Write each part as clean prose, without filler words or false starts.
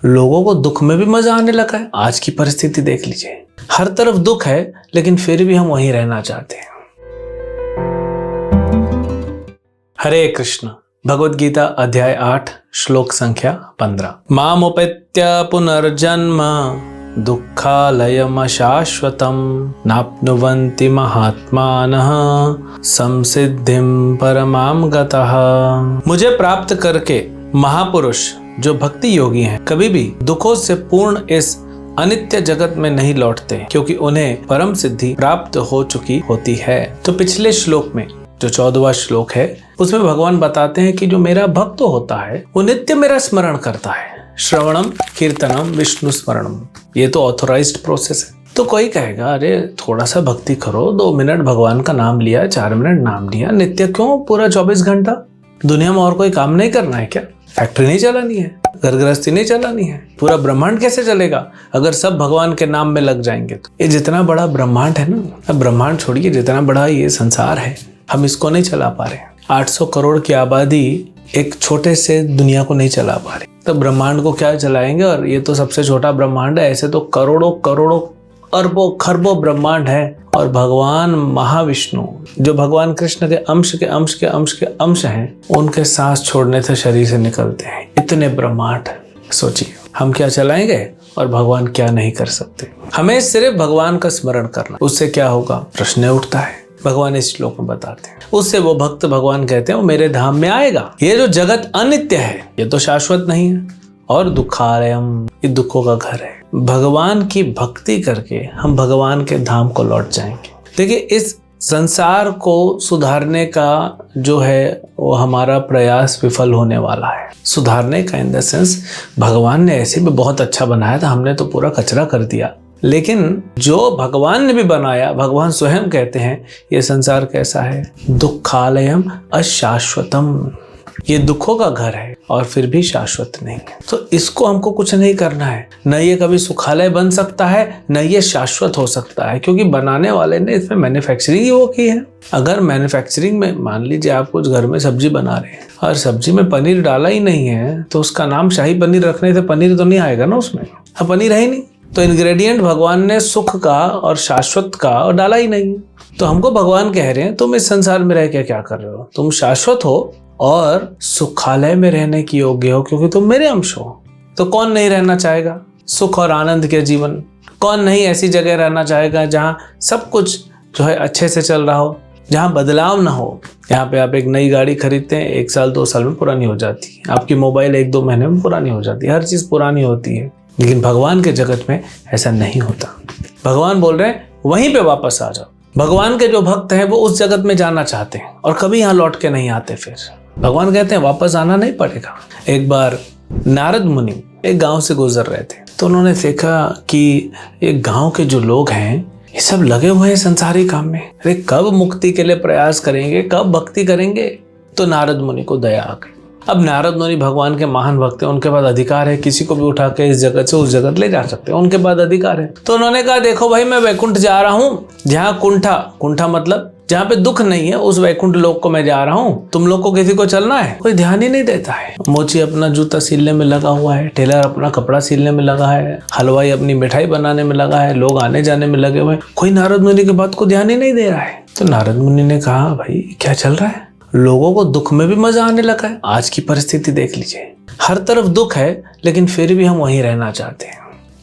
लोगों को दुख में भी मजा आने लगा है। आज की परिस्थिति देख लीजिए, हर तरफ दुख है लेकिन फिर भी हम वहीं रहना चाहते हैं। हरे कृष्ण। भगवद गीता अध्याय 8 श्लोक संख्या 15। मामुपेत्य पुनर्जन्म दुःखालयमशाश्वतं नाप्नुवन्ति महात्मानः संसिद्धिं परमां गतः। मुझे प्राप्त करके महापुरुष जो भक्ति योगी हैं कभी भी दुखों से पूर्ण इस अनित्य जगत में नहीं लौटते, क्योंकि उन्हें परम सिद्धि प्राप्त हो चुकी होती है। तो पिछले श्लोक में जो 14वां श्लोक है उसमें भगवान बताते हैं कि जो मेरा भक्त होता है वो नित्य मेरा स्मरण करता है। श्रवणम कीर्तनम विष्णु स्मरणम, ये तो ऑथोराइज्ड प्रोसेस है। तो कोई कहेगा अरे थोड़ा सा भक्ति करो, 2 मिनट भगवान का नाम लिया, 4 मिनट नाम लिया, नित्य क्यों पूरा 24 घंटा? दुनिया में और कोई काम नहीं करना है क्या? फैक्ट्री नहीं चलानी है, घर गृहस्थी नहीं चलानी है? पूरा ब्रह्मांड कैसे चलेगा अगर सब भगवान के नाम में लग जाएंगे? तो ये जितना बड़ा ब्रह्मांड है ना, अब ब्रह्मांड छोड़िए, जितना बड़ा ये संसार है हम इसको नहीं चला पा रहे। 800 करोड़ की आबादी एक छोटे से दुनिया को नहीं चला पा रही, तो ब्रह्मांड को क्या चलाएंगे? और ये तो सबसे छोटा ब्रह्मांड है, ऐसे तो करोड़ों करोड़ों अरबों खरबों ब्रह्मांड है। और भगवान महाविष्णु जो भगवान कृष्ण के अंश के अंश के अंश के अंश हैं, उनके सांस छोड़ने से शरीर से निकलते हैं इतने ब्रह्मांड। सोचिए हम क्या चलाएंगे और भगवान क्या नहीं कर सकते। हमें सिर्फ भगवान का स्मरण करना, उससे क्या होगा? प्रश्न उठता है। भगवान इस श्लोक में बताते हैं, उससे वो भक्त भगवान कहते हैं वो मेरे धाम में आएगा। ये जो जगत अनित्य है ये तो शाश्वत नहीं है, और दुखालयम, ये दुखों का घर है। भगवान की भक्ति करके हम भगवान के धाम को लौट जाएंगे। देखिए इस संसार को सुधारने का जो है वो हमारा प्रयास विफल होने वाला है। सुधारने का इन द सेंस, भगवान ने ऐसे भी बहुत अच्छा बनाया था, हमने तो पूरा कचरा कर दिया। लेकिन जो भगवान ने भी बनाया, भगवान स्वयं कहते हैं ये संसार कैसा है? दुखालयम अशाश्वतम, ये दुखों का घर है और फिर भी शाश्वत नहीं है। तो इसको हमको कुछ नहीं करना है। न ये कभी सुखालय बन सकता है, न ये शाश्वत हो सकता है, क्योंकि बनाने वाले ने इसमें मैन्युफैक्चरिंग ही वो की है। अगर मैन्युफैक्चरिंग में मान लीजिए आप कुछ घर में सब्जी बना रहे हैं और सब्जी में पनीर डाला ही नहीं है, तो उसका नाम शाही पनीर रखने से पनीर तो नहीं आएगा ना उसमें, अब पनीर है ही नहीं। तो इंग्रेडिएंट भगवान ने सुख का और शाश्वत का और डाला ही नहीं। तो हमको भगवान कह रहे हैं तुम इस संसार में रह के क्या कर रहे हो? तुम शाश्वत हो और सुखालय में रहने की योग्य हो, क्योंकि तुम मेरे अंश हो। तो कौन नहीं रहना चाहेगा सुख और आनंद के जीवन? कौन नहीं ऐसी जगह रहना चाहेगा जहाँ सब कुछ जो है अच्छे से चल रहा हो, जहाँ बदलाव ना हो? यहाँ पे आप एक नई गाड़ी खरीदते हैं, 1 साल 2 साल में पुरानी हो जाती है। आपकी मोबाइल 1-2 महीने में पुरानी हो जाती है, हर चीज पुरानी होती है। लेकिन भगवान के जगत में ऐसा नहीं होता। भगवान बोल रहे हैं वहीं पे वापस आ जाओ। भगवान के जो भक्त हैं वो उस जगत में जाना चाहते हैं और कभी यहाँ लौट के नहीं आते। फिर भगवान कहते हैं वापस आना नहीं पड़ेगा। एक बार नारद मुनि एक गांव से गुजर रहे थे, तो उन्होंने देखा कि एक गांव के जो लोग हैं ये सब लगे हुए हैं संसारी काम में। अरे कब मुक्ति के लिए प्रयास करेंगे, कब भक्ति करेंगे? तो नारद मुनि को दया आ गई। अब नारद मुनि भगवान के महान भक्त हैं, उनके पास अधिकार है, किसी को भी उठा के इस जगत से उस जगत ले जा सकते हैं, उनके पास अधिकार है। तो उन्होंने कहा देखो भाई मैं वैकुंठ जा रहा हूँ, जहाँ कुंठा मतलब जहाँ पे दुख नहीं है, उस वैकुंठ लोक को मैं जा रहा हूँ। तुम लोग को किसी को चलना है? कोई ध्यान ही नहीं देता है। मोची अपना जूता सिलने में लगा हुआ है, टेलर अपना कपड़ा सिलने में लगा है, हलवाई अपनी मिठाई बनाने में लगा है, लोग आने जाने में लगे हुए, कोई नारद मुनि की बात को ध्यान ही नहीं दे रहा है। तो नारद मुनि ने कहा भाई क्या चल रहा है? लोगों को दुख में भी मजा आने लगा है। आज की परिस्थिति देख लीजिए, हर तरफ दुख है लेकिन फिर भी हम वहीं रहना चाहते हैं।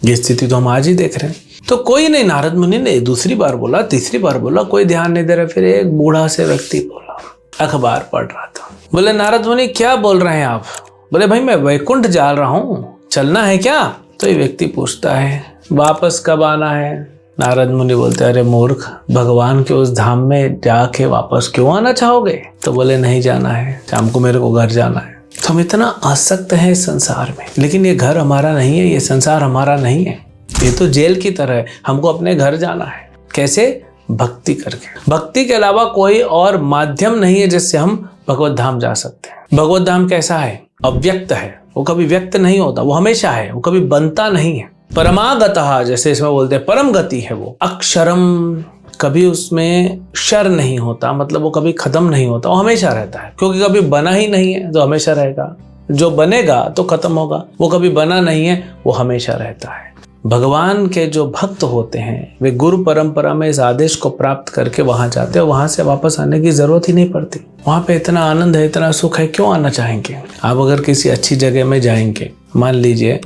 ये स्थिति तो हम आज ही देख रहे हैं। तो कोई नहीं, नारद मुनि ने दूसरी बार बोला, तीसरी बार बोला, कोई ध्यान नहीं दे रहा। फिर एक बूढ़ा से व्यक्ति बोला, अखबार पढ़ रहा था। बोले नारद मुनि क्या बोल रहे हैं आप? बोले भाई मैं वैकुंठ जा रहा हूँ, चलना है क्या? तो ये व्यक्ति पूछता है वापस कब आना है? नारद मुनि बोलते अरे मूर्ख, भगवान के उस धाम में जाके वापस क्यों आना चाहोगे? तो बोले नहीं जाना है, शाम को मेरे को घर जाना है। तो हम इतना आसक्त हैं इस संसार में, लेकिन ये घर हमारा नहीं है, ये संसार हमारा नहीं है, ये तो जेल की तरह है। हमको अपने घर जाना है। कैसे? भक्ति करके। भक्ति के अलावा कोई और माध्यम नहीं है जिससे हम भगवत धाम जा सकते हैं। भगवत धाम कैसा है? अव्यक्त है, वो कभी व्यक्त नहीं होता, वो हमेशा है, वो कभी बनता नहीं है। परमागतः, जैसे इसमें बोलते हैं परम गति है वो। अक्षरम, कभी उसमें क्षर नहीं होता, मतलब वो कभी खत्म नहीं होता, वो हमेशा रहता है, क्योंकि कभी बना ही नहीं है तो हमेशा रहेगा। जो बनेगा तो खत्म होगा, वो कभी बना नहीं है, वो हमेशा रहता है। भगवान के जो भक्त होते हैं वे गुरु परंपरा में इस आदेश को प्राप्त करके वहां जाते हैं, वहां से वापस आने की जरूरत ही नहीं पड़ती। वहां पे इतना आनंद है, इतना सुख है, क्यों आना चाहेंगे? आप अगर किसी अच्छी जगह में जाएंगे, मान लीजिए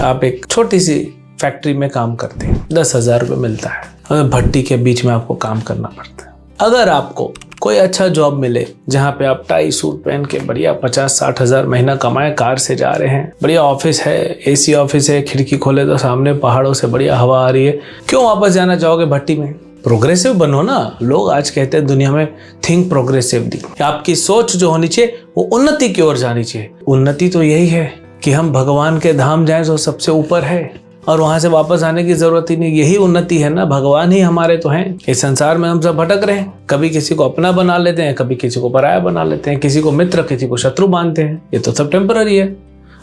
आप एक छोटी सी फैक्ट्री में काम करते हैं, 10,000 रुपये मिलता है, भट्टी के बीच में आपको काम करना पड़ता है। अगर आपको कोई अच्छा जॉब मिले जहाँ पे आप टाई सूट पहन के बढ़िया 50-60 हज़ार महीना कमाए, कार से जा रहे हैं, बढ़िया ऑफिस है, एसी ऑफिस है, खिड़की खोले तो सामने पहाड़ों से बढ़िया हवा आ रही है, क्यों वापस जाना चाहोगे भट्टी में? प्रोग्रेसिव बनो ना। लोग आज कहते हैं दुनिया में थिंक प्रोग्रेसिवली, आपकी सोच जो होनी चाहिए वो उन्नति की ओर जानी चाहिए। उन्नति तो यही है कि हम भगवान के धाम जाएं जो सबसे ऊपर है, और वहां से वापस आने की जरूरत ही नहीं। यही उन्नति है ना, भगवान ही हमारे तो हैं। इस संसार में हम सब भटक रहे हैं, कभी किसी को अपना बना लेते हैं, कभी किसी को पराया बना लेते हैं, किसी को मित्र किसी को शत्रु मानते हैं। ये तो सब टेम्पररी है।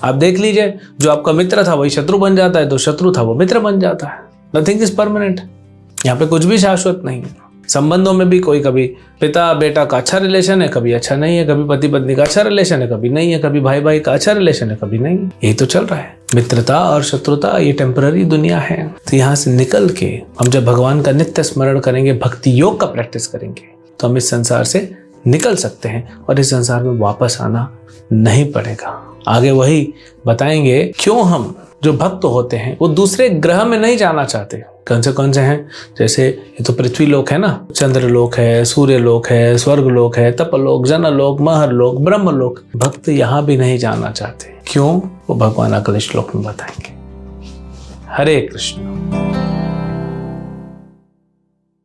आप देख लीजिए, जो आपका मित्र था वही शत्रु बन जाता है, जो शत्रु था वो मित्र बन जाता है। नथिंग इज परमानेंट, यहाँ पे कुछ भी शाश्वत नहीं है। संबंधों में भी कोई कभी पिता बेटा का अच्छा रिलेशन है, कभी अच्छा नहीं है, कभी पति पत्नी का अच्छा रिलेशन है, कभी नहीं है, कभी भाई भाई का अच्छा रिलेशन है, कभी नहीं। यही तो चल रहा है। मित्रता और शत्रुता ये टेम्पररी दुनिया है। तो यहाँ से निकल के हम जब भगवान का नित्य स्मरण करेंगे, भक्ति योग का प्रैक्टिस करेंगे, तो हम इस संसार से निकल सकते हैं और इस संसार में वापस आना नहीं पड़ेगा। आगे वही बताएंगे क्यों हम जो भक्त होते हैं वो दूसरे ग्रह में नहीं जाना चाहते। कौन से हैं? जैसे ये तो पृथ्वी लोक है ना, चंद्र लोक है, सूर्य लोक है, स्वर्ग लोक है, तपलोक, जनलोक, महरलोक, ब्रह्मलोक। भक्त यहाँ भी नहीं जाना चाहते। क्यों? वो भगवान अगले श्लोक में बताएंगे। हरे कृष्ण।